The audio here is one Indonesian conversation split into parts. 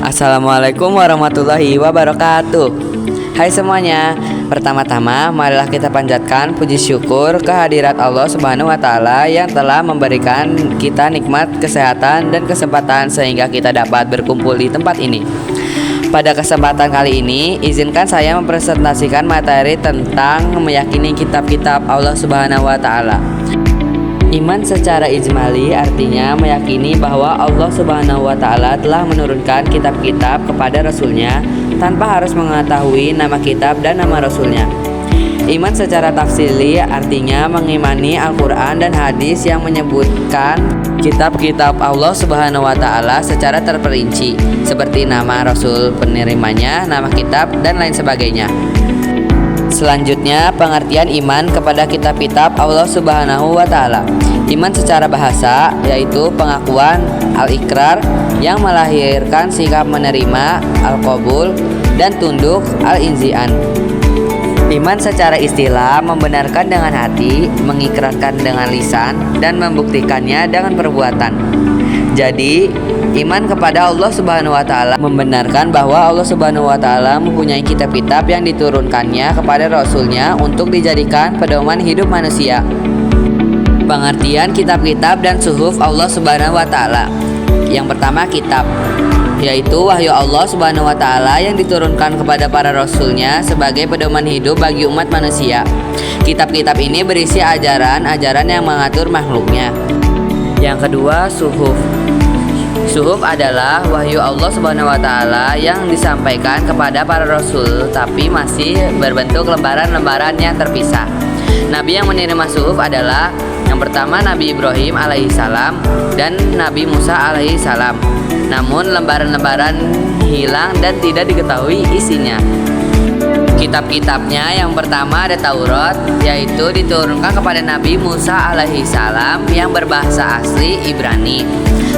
Assalamualaikum warahmatullahi wabarakatuh. Hai semuanya. Pertama-tama marilah kita panjatkan puji syukur kehadirat Allah Subhanahu wa taala yang telah memberikan kita nikmat kesehatan dan kesempatan sehingga kita dapat berkumpul di tempat ini. Pada kesempatan kali ini, izinkan saya mempresentasikan materi tentang meyakini kitab-kitab Allah Subhanahu wa taala. Iman secara ijmali artinya meyakini bahwa Allah Subhanahu wa taala telah menurunkan kitab-kitab kepada Rasulnya tanpa harus mengetahui nama kitab dan nama Rasulnya. Iman secara tafsili artinya mengimani Al-Quran dan hadis yang menyebutkan kitab-kitab Allah Subhanahu wa taala secara terperinci, seperti nama Rasul penerimanya, nama kitab, dan lain sebagainya. Selanjutnya, pengertian iman kepada kitab-kitab Allah Subhanahu wa taala. Iman secara bahasa yaitu pengakuan al-ikrar yang melahirkan sikap menerima, al-qabul, dan tunduk, al-inzian. Iman secara istilah membenarkan dengan hati, mengikrarkan dengan lisan, dan membuktikannya dengan perbuatan. Jadi, iman kepada Allah Subhanahu wa taala membenarkan bahwa Allah Subhanahu wa taala mempunyai kitab-kitab yang diturunkannya kepada Rasulnya untuk dijadikan pedoman hidup manusia. Pengertian kitab-kitab dan suhuf Allah Subhanahu wa taala. Yang pertama, kitab, yaitu wahyu Allah Subhanahu wa taala yang diturunkan kepada para rasulnya sebagai pedoman hidup bagi umat manusia. Kitab-kitab ini berisi ajaran-ajaran yang mengatur makhluknya. Yang kedua, suhuf. Suhuf adalah wahyu Allah Subhanahu wa taala yang disampaikan kepada para rasul tapi masih berbentuk lembaran-lembaran yang terpisah. Nabi yang menerima suhuf adalah yang pertama Nabi Ibrahim alaihissalam dan Nabi Musa alaihissalam. Namun lembaran-lembaran hilang dan tidak diketahui isinya. Kitab-kitabnya yang pertama ada Taurat, yaitu diturunkan kepada Nabi Musa alaihissalam yang berbahasa asli Ibrani.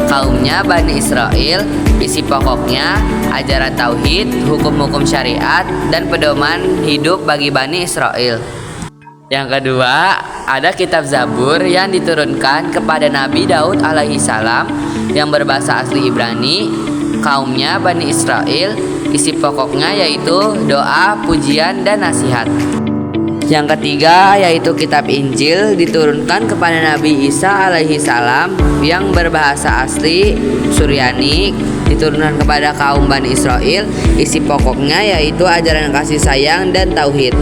Kaumnya Bani Israel, isi pokoknya ajaran tauhid, hukum-hukum syariat, dan pedoman hidup bagi Bani Israel. Yang kedua, ada kitab Zabur yang diturunkan kepada Nabi Daud alaihissalam yang berbahasa asli Ibrani. Kaumnya Bani Israel, isi pokoknya yaitu doa, pujian, dan nasihat. Yang ketiga yaitu kitab Injil diturunkan kepada Nabi Isa alaihissalam yang berbahasa asli Suryani, diturunkan kepada kaum Bani Israel. Isi pokoknya yaitu ajaran kasih sayang dan tauhid.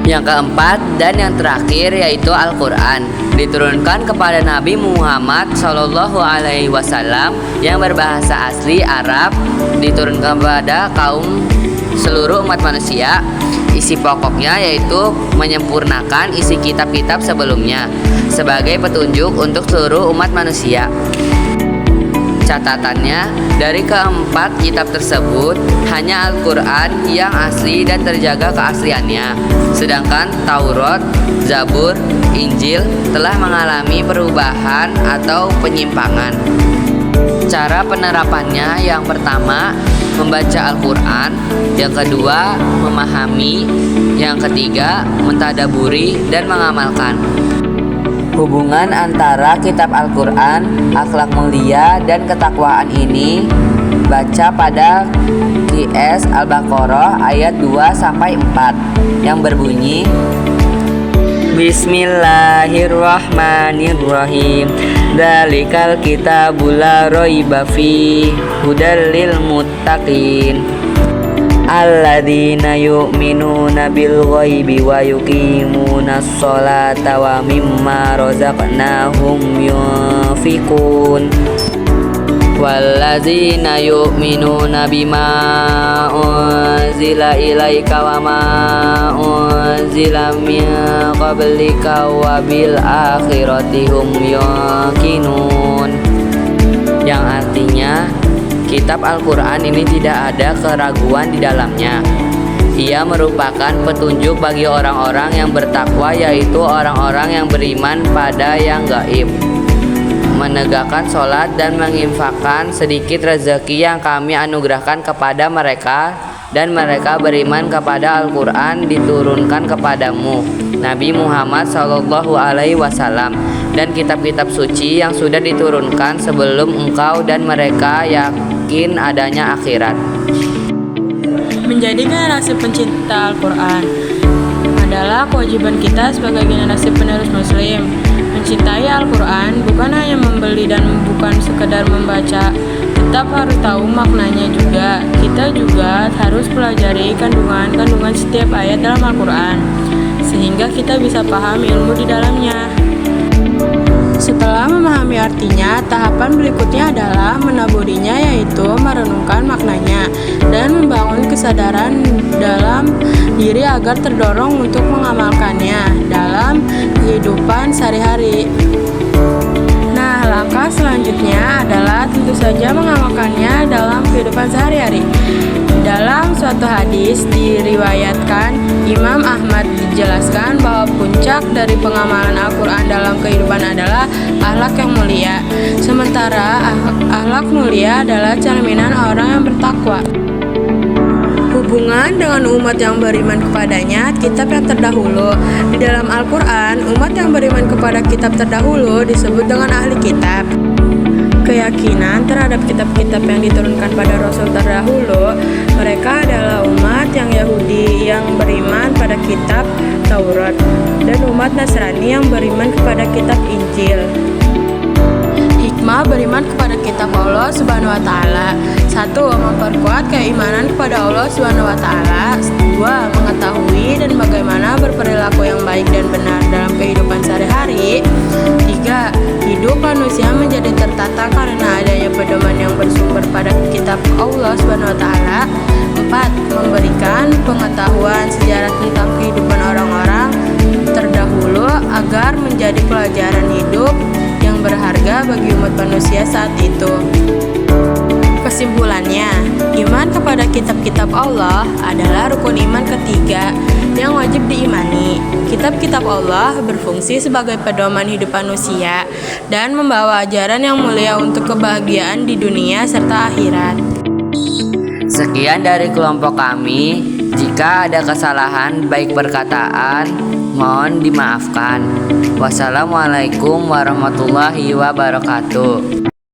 Yang keempat dan yang terakhir yaitu Al-Quran, diturunkan kepada Nabi Muhammad SAW yang berbahasa asli Arab, diturunkan kepada kaum seluruh umat manusia. Isi pokoknya yaitu menyempurnakan isi kitab-kitab sebelumnya sebagai petunjuk untuk seluruh umat manusia. Catatannya, dari keempat kitab tersebut hanya Al-Quran yang asli dan terjaga keasliannya, sedangkan Taurat, Zabur, Injil telah mengalami perubahan atau penyimpangan. Cara penerapannya, yang pertama membaca Al-Quran, yang kedua memahami, yang ketiga mentadaburi dan mengamalkan. Hubungan antara kitab Al-Quran, akhlak mulia, dan ketakwaan ini baca pada QS Al-Baqarah ayat 2-4 yang berbunyi, Bismillahirrahmanirrahim. Dzalikal kitabul la raiba fihi hudal lil muttaqin alladzina yu'minuna bil ghaibi wa yuqimunas sholata wa mimma razaqnahum yunfiqun walladzina yu'minuna bima unzila ilaika wa ma unzila min qablika wa bil akhirati hum yuqinun. Yang artinya, kitab Al-Quran ini tidak ada keraguan di dalamnya. Ia merupakan petunjuk bagi orang-orang yang bertakwa, yaitu orang-orang yang beriman pada yang gaib, menegakkan sholat dan menginfakkan sedikit rezeki yang kami anugerahkan kepada mereka, dan mereka beriman kepada Al-Quran diturunkan kepadamu, Nabi Muhammad SAW, dan kitab-kitab suci yang sudah diturunkan sebelum engkau, dan mereka yang yakin adanya akhirat. Menjadi generasi pencinta Al-Quran adalah kewajiban kita sebagai generasi penerus Muslim. Mencintai Al-Quran bukan hanya membeli dan bukan sekedar membaca, tetap harus tahu maknanya juga. Kita juga harus pelajari kandungan-kandungan setiap ayat dalam Al-Quran, sehingga kita bisa paham ilmu di dalamnya. Setelah memahami artinya, tahapan berikutnya adalah menaburinya, yaitu merenungkan maknanya dan membangun kesadaran dalam diri agar terdorong untuk mengamalkannya dalam kehidupan sehari-hari. Nah, langkah selanjutnya adalah tentu saja mengamalkannya dalam kehidupan sehari-hari. Dalam suatu hadis diriwayatkan, Imam Ahmad dijelaskan bahwa puncak dari pengamalan Al-Quran dalam kehidupan adalah akhlak yang mulia. Sementara akhlak mulia adalah cerminan orang yang bertakwa. Hubungan dengan umat yang beriman kepadanya, kitab yang terdahulu. Di dalam Al-Quran, umat yang beriman kepada kitab terdahulu disebut dengan ahli kitab. Keyakinan terhadap kitab-kitab yang diturunkan pada Rasul terdahulu, mereka adalah umat yang Yahudi yang beriman pada kitab Taurat dan umat Nasrani yang beriman kepada kitab Injil. Hikmah beriman kepada kitab Allah Subhanahu wa taala. 1. Memperkuat keimanan kepada Allah Subhanahu wa taala. 2. Mengetahui dan bagaimana berperilaku yang baik dan benar dalam kehidupan sehari-hari. 3. Hidup manusia menjadi tertata karena adanya pedoman yang bersumber pada kitab Allah Subhanahu wa taala. 4. Memberikan pengetahuan sejarah tentang kehidupan orang-orang terdahulu agar menjadi pelajaran hidup yang berharga bagi umat manusia saat itu. Kesimpulannya, iman kepada kitab-kitab Allah adalah rukun iman ketiga yang wajib diimani. Kitab-kitab Allah berfungsi sebagai pedoman hidup manusia dan membawa ajaran yang mulia untuk kebahagiaan di dunia serta akhirat. Sekian dari kelompok kami. Jika ada kesalahan baik perkataan, mohon dimaafkan. Wassalamualaikum warahmatullahi wabarakatuh.